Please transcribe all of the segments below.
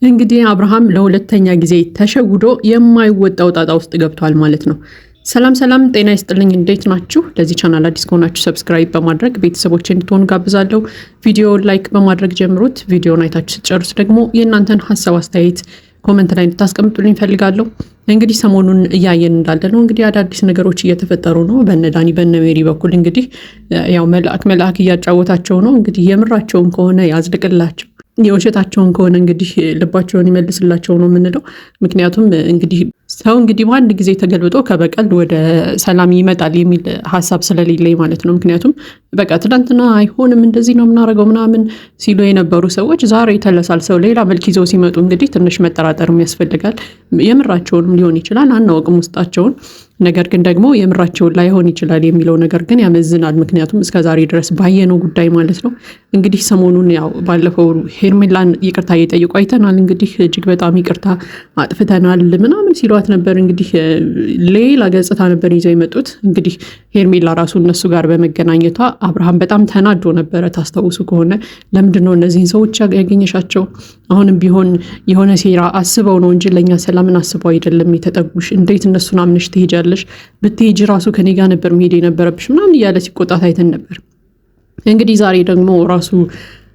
እንግዲህ አብርሃም ለሁለተኛ ጊዜ ተሸውዶ የማይወጣው ጣጣ ውስጥ ገብቷል ማለት ነው። ሰላም ሰላም፣ ጤና ይስጥልኝ። እንዴት ናችሁ? ለዚህ ቻናል አዲስ ከሆናችሁ ሰብስክራይብ በማድረግ ቤተሰቦች እንድትሆኑ ጋብዛለሁ። ቪዲዮውን ላይክ በማድረግ ጀምሩት። ቪዲዮውን አይታችሁ ስትጨርሱ ደግሞ የእናንተን ሀሳብ አስተያየት ኮመንት ላይ እንድታስቀምጡልኝ ፈልጋለሁ። እንግዲህ ሰሞኑን እያየን እንዳለ ነው እንግዲህ አዳዲስ ነገሮች እየተፈጠሩ ነው። በነዳኒ በነሜሪ በኩል እንግዲህ ያው መልአክ እያጫወታቸው ነው። እንግዲህ የምራቸውን ከሆነ ያዝልቅላቸው፣ የውሸታቸውን ከሆነ እንግዲህ ልባቸውን ይመልስላቸው ነው የምንለው። ምክንያቱም እንግዲህ ሰው እንግዲህ በአንድ ጊዜ ተገልብጦ ከበቀል ወደ ሰላም ይመጣል የሚል ሀሳብ ስለሌለኝ ማለት ነው። ምክንያቱም በቃ ትናንትና አይሆንም እንደዚህ ነው የምናደርገው ምናምን ሲሉ የነበሩ ሰዎች ዛሬ ተለሳልሰው ሌላ መልክ ይዘው ሲመጡ እንግዲህ ትንሽ መጠራጠርም ያስፈልጋል። የምራቸውንም ሊሆን ይችላል አናውቅም ውስጣቸውን። ነገር ግን ደግሞ የምራቸውን ላይሆን ይችላል የሚለው ነገር ግን ያመዝናል። ምክንያቱም እስከዛሬ ድረስ ባየነው ጉዳይ ማለት ነው። እንግዲህ ሰሞኑን ያው ባለፈው ሄርሜላን ይቅርታ እየጠየቁ አይተናል። እንግዲህ እጅግ በጣም ይቅርታ አጥፍተናል ምናምን ሲሏት ነበር። እንግዲህ ሌላ ገጽታ ነበር ይዘው የመጡት። እንግዲህ ሄርሜላ ራሱ እነሱ ጋር በመገናኘቷ አብርሃም በጣም ተናዶ ነበረ። ታስታውሱ ከሆነ ለምንድነው እነዚህን ሰዎች ያገኘሻቸው? አሁንም ቢሆን የሆነ ሴራ አስበው ነው እንጂ ለእኛ ሰላምን አስበው አይደለም የተጠጉሽ። እንዴት እነሱን አምነሽ ትሄጃለሽ? ብትሄጂ ራሱ ከኔ ጋር ነበር መሄድ የነበረብሽ ምናምን እያለ ሲቆጣት አይተን ነበር። እንግዲህ ዛሬ ደግሞ ራሱ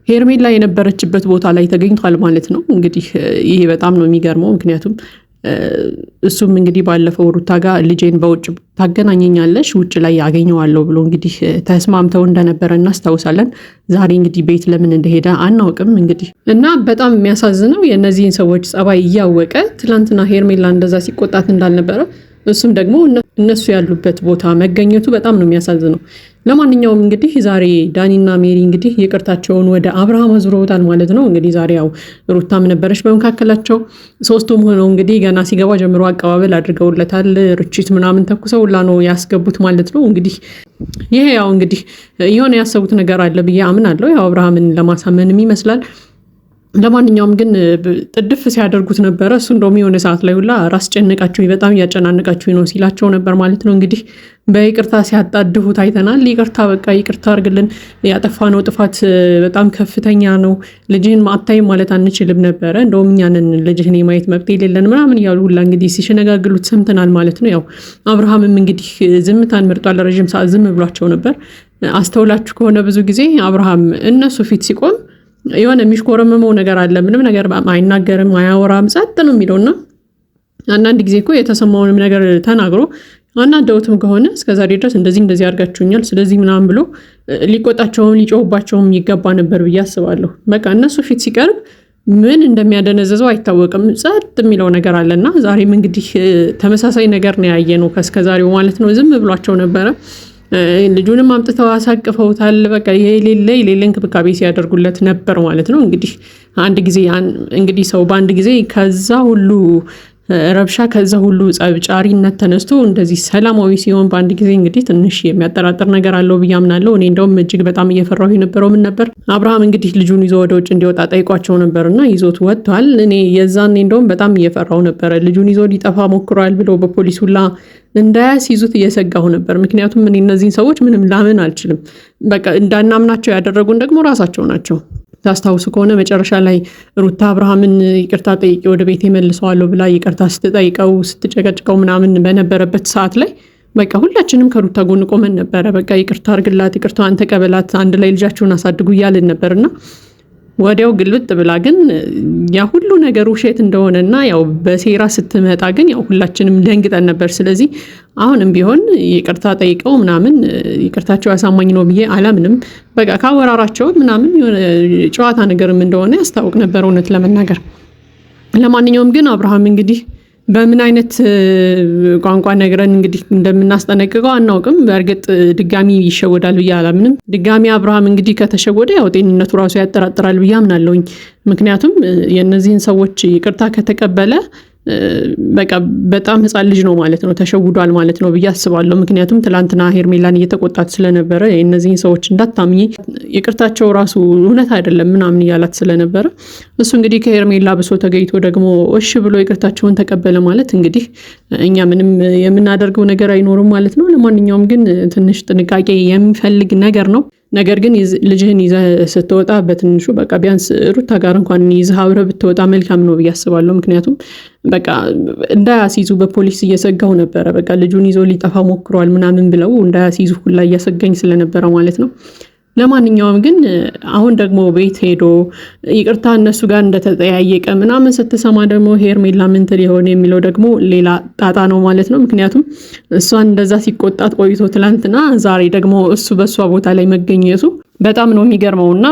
ሄርሜላ የነበረችበት ቦታ ላይ ተገኝቷል ማለት ነው። እንግዲህ ይሄ በጣም ነው የሚገርመው። ምክንያቱም እሱም እንግዲህ ባለፈው ሩታ ጋር ልጄን በውጭ ታገናኘኛለሽ ውጭ ላይ ያገኘዋለሁ ብሎ እንግዲህ ተስማምተው እንደነበረ እናስታውሳለን። ዛሬ እንግዲህ ቤት ለምን እንደሄደ አናውቅም። እንግዲህ እና በጣም የሚያሳዝነው የእነዚህን ሰዎች ጸባይ እያወቀ ትላንትና ሄርሜላ እንደዛ ሲቆጣት እንዳልነበረ እሱም ደግሞ እነሱ ያሉበት ቦታ መገኘቱ በጣም ነው የሚያሳዝነው። ለማንኛውም እንግዲህ ዛሬ ዳኒና ሜሪ እንግዲህ ይቅርታቸውን ወደ አብርሃም አዙረውታል ማለት ነው። እንግዲህ ዛሬ ያው ሩታም ነበረች በመካከላቸው። ሶስቱም ሆነው እንግዲህ ገና ሲገባ ጀምሮ አቀባበል አድርገውለታል። ርችት ምናምን ተኩሰውላ ነው ያስገቡት ማለት ነው። እንግዲህ ይሄ ያው እንግዲህ የሆነ ያሰቡት ነገር አለ ብዬ አምናለሁ። ያው አብርሃምን ለማሳመንም ይመስላል። ለማንኛውም ግን ጥድፍ ሲያደርጉት ነበረ። እሱ እንደውም የሆነ ሰዓት ላይ ሁላ ራስ ጨነቃችሁኝ፣ በጣም እያጨናነቃችሁ ነው ሲላቸው ነበር ማለት ነው። እንግዲህ በይቅርታ ሲያጣድፉት አይተናል። ይቅርታ በቃ ይቅርታ አድርግልን፣ ያጠፋነው ጥፋት በጣም ከፍተኛ ነው፣ ልጅህን አታይም ማለት አንችልም ነበረ፣ እንደውም እኛንን ልጅህን የማየት መብት የሌለን ምናምን እያሉ ሁላ እንግዲህ ሲሸነጋግሉት ሰምተናል ማለት ነው። ያው አብርሃምም እንግዲህ ዝምታን መርጧል። ረዥም ሰዓት ዝም ብሏቸው ነበር። አስተውላችሁ ከሆነ ብዙ ጊዜ አብርሃም እነሱ ፊት ሲቆም የሆነ የሚሽኮረመመው ነገር አለ። ምንም ነገር አይናገርም፣ አያወራም፣ ጸጥ ነው የሚለውና አንዳንድ ጊዜ እኮ የተሰማውንም ነገር ተናግሮ አናደውትም ከሆነ እስከዛሬ ድረስ እንደዚህ አድርጋችሁኛል ስለዚህ ምናምን ብሎ ሊቆጣቸውም ሊጮህባቸውም ይገባ ነበር ብዬ አስባለሁ። በቃ እነሱ ፊት ሲቀርብ ምን እንደሚያደነዘዘው አይታወቅም፣ ጸጥ የሚለው ነገር አለና ዛሬም እንግዲህ ተመሳሳይ ነገር ነው ያየነው ከእስከዛሬው ማለት ነው። ዝም ብሏቸው ነበረ። ልጁንም አምጥተው አሳቅፈውታል። በቃ የሌለ እንክብካቤ ሲያደርጉለት ነበር ማለት ነው። እንግዲህ አንድ ጊዜ እንግዲህ ሰው በአንድ ጊዜ ከዛ ሁሉ ረብሻ ከዛ ሁሉ ጸብጫሪነት ተነስቶ እንደዚህ ሰላማዊ ሲሆን በአንድ ጊዜ እንግዲህ ትንሽ የሚያጠራጥር ነገር አለው ብዬ አምናለሁ። እኔ እንደውም እጅግ በጣም እየፈራሁ የነበረው ምን ነበር፣ አብርሃም እንግዲህ ልጁን ይዞ ወደ ውጭ እንዲወጣ ጠይቋቸው ነበርና ይዞት ወጥቷል። እኔ የዛኔ እንደውም በጣም እየፈራሁ ነበረ። ልጁን ይዞ ሊጠፋ ሞክሯል ብሎ በፖሊስ ሁላ እንዳያስይዙት እየሰጋሁ ነበር። ምክንያቱም እኔ እነዚህን ሰዎች ምንም ላምን አልችልም። በቃ እንዳናምናቸው ያደረጉን ደግሞ ራሳቸው ናቸው። ታስታውሱ ከሆነ መጨረሻ ላይ ሩታ አብርሃምን ይቅርታ ጠይቄ ወደ ቤት መልሰዋለሁ ብላ ይቅርታ ስትጠይቀው ስትጨቀጭቀው ምናምን በነበረበት ሰዓት ላይ በቃ ሁላችንም ከሩታ ጎን ቆመን ነበረ። በቃ ይቅርታ አርግላት፣ ይቅርታዋን ተቀበላት፣ አንድ ላይ ልጃችሁን አሳድጉ እያልን ነበርና ወዲያው ግልብጥ ብላ ግን ያ ሁሉ ነገር ውሸት እንደሆነና ያው በሴራ ስትመጣ ግን ያው ሁላችንም ደንግጠን ነበር። ስለዚህ አሁንም ቢሆን ይቅርታ ጠይቀው ምናምን ይቅርታቸው አሳማኝ ነው ብዬ አላምንም። በቃ ካወራራቸው ምናምን የሆነ ጨዋታ ነገርም እንደሆነ ያስታውቅ ነበር እውነት ለመናገር። ለማንኛውም ግን አብርሃም እንግዲህ በምን አይነት ቋንቋ ነግረን እንግዲህ እንደምናስጠነቅቀው አናውቅም። በእርግጥ ድጋሚ ይሸወዳል ብዬ አላምንም። ድጋሚ አብርሃም እንግዲህ ከተሸወደ ያው ጤንነቱ ራሱ ያጠራጥራል ብዬ አምናለሁኝ። ምክንያቱም የእነዚህን ሰዎች ይቅርታ ከተቀበለ በቃ በጣም ህፃን ልጅ ነው ማለት ነው፣ ተሸውዷል ማለት ነው ብዬ አስባለሁ። ምክንያቱም ትላንትና ሄርሜላን እየተቆጣት ስለነበረ የእነዚህን ሰዎች እንዳታምኚ ይቅርታቸው ራሱ እውነት አይደለም ምናምን እያላት ስለነበረ እሱ እንግዲህ ከሄርሜላ ብሶ ተገኝቶ ደግሞ እሺ ብሎ ይቅርታቸውን ተቀበለ ማለት እንግዲህ እኛ ምንም የምናደርገው ነገር አይኖርም ማለት ነው። ለማንኛውም ግን ትንሽ ጥንቃቄ የሚፈልግ ነገር ነው። ነገር ግን ልጅህን ይዘህ ስትወጣ በትንሹ በቃ ቢያንስ ሩታ ጋር እንኳን ይዘህ አብረህ ብትወጣ መልካም ነው ብዬ አስባለሁ። ምክንያቱም በቃ እንዳያስይዙ በፖሊስ እየሰጋው ነበረ። በቃ ልጁን ይዞ ሊጠፋ ሞክሯል ምናምን ብለው እንዳያስይዙ ሁላ እያሰጋኝ ስለነበረ ማለት ነው። ለማንኛውም ግን አሁን ደግሞ ቤት ሄዶ ይቅርታ እነሱ ጋር እንደተጠያየቀ ምናምን ስትሰማ ደግሞ ሄርሜላ ምን ትል ይሆን የሚለው ደግሞ ሌላ ጣጣ ነው ማለት ነው። ምክንያቱም እሷን እንደዛ ሲቆጣት ቆይቶ ትላንትና፣ ዛሬ ደግሞ እሱ በእሷ ቦታ ላይ መገኘቱ በጣም ነው የሚገርመውና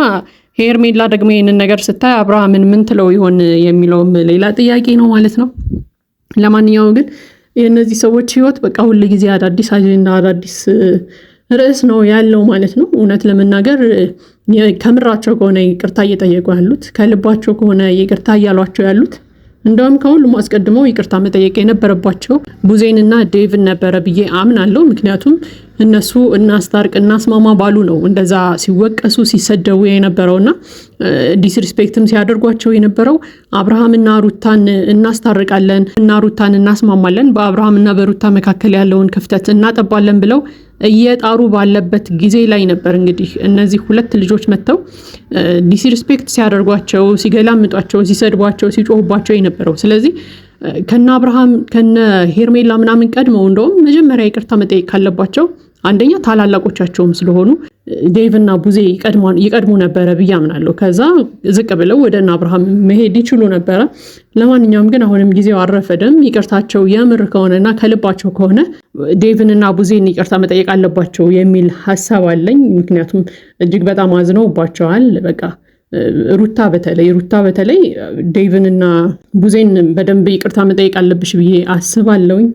ሄርሜላ ደግሞ ይህንን ነገር ስታይ አብርሃምን ምን ትለው ይሆን የሚለውም ሌላ ጥያቄ ነው ማለት ነው። ለማንኛውም ግን የእነዚህ ሰዎች ህይወት በቃ ሁል ጊዜ አዳዲስ አጀንዳ አዳዲስ ርዕስ ነው ያለው ማለት ነው። እውነት ለመናገር ከምራቸው ከሆነ ይቅርታ እየጠየቁ ያሉት፣ ከልባቸው ከሆነ ይቅርታ እያሏቸው ያሉት፣ እንደውም ከሁሉም አስቀድመው ይቅርታ መጠየቅ የነበረባቸው ቡዜንና ዴቭን ነበረ ብዬ አምናለሁ። ምክንያቱም እነሱ እናስታርቅ እናስማማ ባሉ ነው እንደዛ ሲወቀሱ ሲሰደቡ የነበረውና ዲስሪስፔክትም ሲያደርጓቸው የነበረው። አብርሃምና ሩታን እናስታርቃለን እና ሩታን እናስማማለን፣ በአብርሃምና በሩታ መካከል ያለውን ክፍተት እናጠባለን ብለው እየጣሩ ባለበት ጊዜ ላይ ነበር እንግዲህ እነዚህ ሁለት ልጆች መጥተው ዲስሪስፔክት ሲያደርጓቸው፣ ሲገላምጧቸው፣ ሲሰድቧቸው፣ ሲጮሁባቸው የነበረው። ስለዚህ ከነ አብርሃም ከነ ሄርሜላ ምናምን ቀድመው እንደውም መጀመሪያ ይቅርታ መጠየቅ ካለባቸው አንደኛ ታላላቆቻቸውም ስለሆኑ ዴቭና ቡዜ ይቀድሙ ነበረ ብዬ አምናለሁ። ከዛ ዝቅ ብለው ወደ እነ አብርሃም መሄድ ይችሉ ነበረ። ለማንኛውም ግን አሁንም ጊዜው አረፈደም። ይቅርታቸው የምር ከሆነና ከልባቸው ከሆነ ዴቭንና ቡዜን ይቅርታ መጠየቅ አለባቸው የሚል ሀሳብ አለኝ። ምክንያቱም እጅግ በጣም አዝነውባቸዋል። በቃ ሩታ በተለይ ዴቭንና ቡዜን በደንብ ይቅርታ መጠየቅ አለብሽ ብዬ አስባለሁኝ።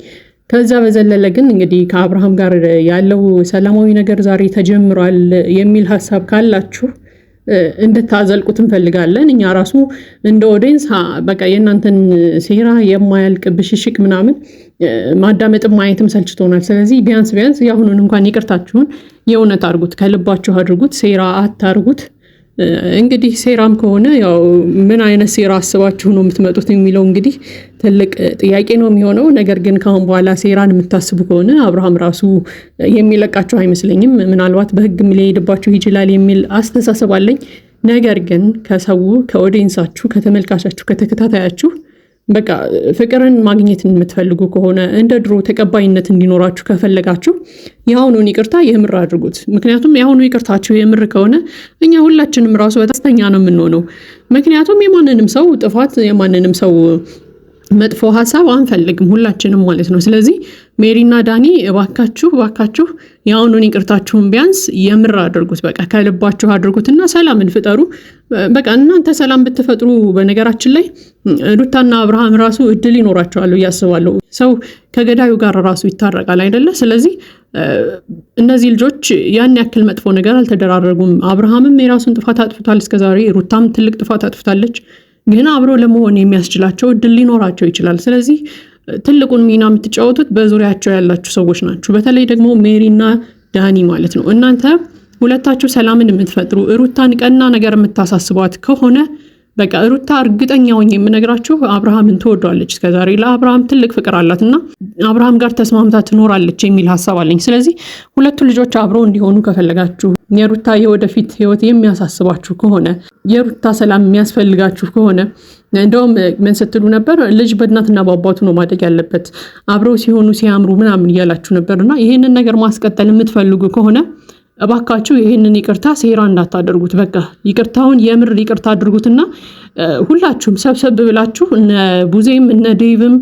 ከዛ በዘለለ ግን እንግዲህ ከአብርሃም ጋር ያለው ሰላማዊ ነገር ዛሬ ተጀምሯል የሚል ሀሳብ ካላችሁ እንድታዘልቁት እንፈልጋለን። እኛ ራሱ እንደ ኦዲየንስ በቃ የእናንተን ሴራ የማያልቅ ብሽሽቅ ምናምን ማዳመጥም ማየትም ሰልችቶናል። ስለዚህ ቢያንስ የአሁኑን እንኳን ይቅርታችሁን የእውነት አድርጉት፣ ከልባችሁ አድርጉት፣ ሴራ አታርጉት። እንግዲህ ሴራም ከሆነ ያው ምን አይነት ሴራ አስባችሁ ነው የምትመጡት የሚለው እንግዲህ ትልቅ ጥያቄ ነው የሚሆነው። ነገር ግን ከአሁን በኋላ ሴራን የምታስቡ ከሆነ አብርሃም ራሱ የሚለቃቸው አይመስለኝም። ምናልባት በሕግም ሊሄድባችሁ ይችላል የሚል አስተሳሰብ አለኝ። ነገር ግን ከሰው ከኦዲየንሳችሁ፣ ከተመልካቻችሁ፣ ከተከታታያችሁ በቃ ፍቅርን ማግኘት የምትፈልጉ ከሆነ እንደ ድሮ ተቀባይነት እንዲኖራችሁ ከፈለጋችሁ የአሁኑን ይቅርታ የምር አድርጉት። ምክንያቱም የአሁኑ ይቅርታችሁ የምር ከሆነ እኛ ሁላችንም ራሱ ደስተኛ ነው የምንሆነው። ምክንያቱም የማንንም ሰው ጥፋት የማንንም ሰው መጥፎ ሀሳብ አንፈልግም ሁላችንም ማለት ነው። ስለዚህ ሜሪና ዳኒ እባካችሁ የአሁኑን ይቅርታችሁን ቢያንስ የምር አድርጉት። በቃ ከልባችሁ አድርጉትና ሰላምን ፍጠሩ። በቃ እናንተ ሰላም ብትፈጥሩ በነገራችን ላይ ሩታና አብርሃም ራሱ እድል ይኖራቸዋል እያስባለሁ። ሰው ከገዳዩ ጋር ራሱ ይታረቃል አይደለ? ስለዚህ እነዚህ ልጆች ያን ያክል መጥፎ ነገር አልተደራረጉም። አብርሃምም የራሱን ጥፋት አጥፍቷል እስከዛሬ፣ ሩታም ትልቅ ጥፋት አጥፍታለች። ግን አብሮ ለመሆን የሚያስችላቸው እድል ሊኖራቸው ይችላል። ስለዚህ ትልቁን ሚና የምትጫወቱት በዙሪያቸው ያላችሁ ሰዎች ናችሁ። በተለይ ደግሞ ሜሪና ዳኒ ማለት ነው። እናንተ ሁለታችሁ ሰላምን የምትፈጥሩ ሩታን ቀና ነገር የምታሳስቧት ከሆነ በቃ ሩታ እርግጠኛ ሆኜ የምነግራችሁ አብርሃምን ትወዷለች። እስከዛሬ ለአብርሃም ትልቅ ፍቅር አላትና አብርሃም ጋር ተስማምታ ትኖራለች የሚል ሀሳብ አለኝ። ስለዚህ ሁለቱ ልጆች አብረው እንዲሆኑ ከፈለጋችሁ፣ የሩታ የወደፊት ህይወት የሚያሳስባችሁ ከሆነ፣ የሩታ ሰላም የሚያስፈልጋችሁ ከሆነ እንደውም ምን ስትሉ ነበር? ልጅ በእናትና በአባቱ ነው ማደግ ያለበት፣ አብረው ሲሆኑ ሲያምሩ ምናምን እያላችሁ ነበርና ይህንን ነገር ማስቀጠል የምትፈልጉ ከሆነ እባካችሁ ይህንን ይቅርታ ሴራ እንዳታደርጉት። በቃ ይቅርታውን የምር ይቅርታ አድርጉትና ሁላችሁም ሰብሰብ ብላችሁ እነ ቡዜም እነ ዴቭም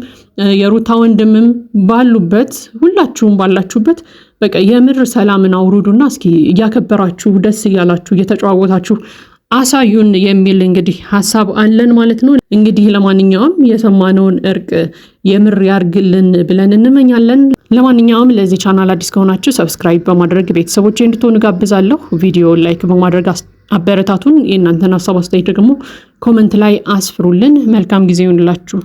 የሩታ ወንድምም ባሉበት ሁላችሁም ባላችሁበት በቃ የምር ሰላምን አውርዱና እስኪ እያከበራችሁ ደስ እያላችሁ እየተጨዋወታችሁ አሳዩን የሚል እንግዲህ ሀሳብ አለን ማለት ነው። እንግዲህ ለማንኛውም የሰማነውን እርቅ የምር ያርግልን ብለን እንመኛለን። ለማንኛውም ለዚህ ቻናል አዲስ ከሆናችሁ ሰብስክራይብ በማድረግ ቤተሰቦች እንድትሆኑ ጋብዛለሁ። ቪዲዮ ላይክ በማድረግ አበረታቱን። የእናንተን ሀሳብ አስተያየት ደግሞ ኮመንት ላይ አስፍሩልን። መልካም ጊዜ ይሁንላችሁ።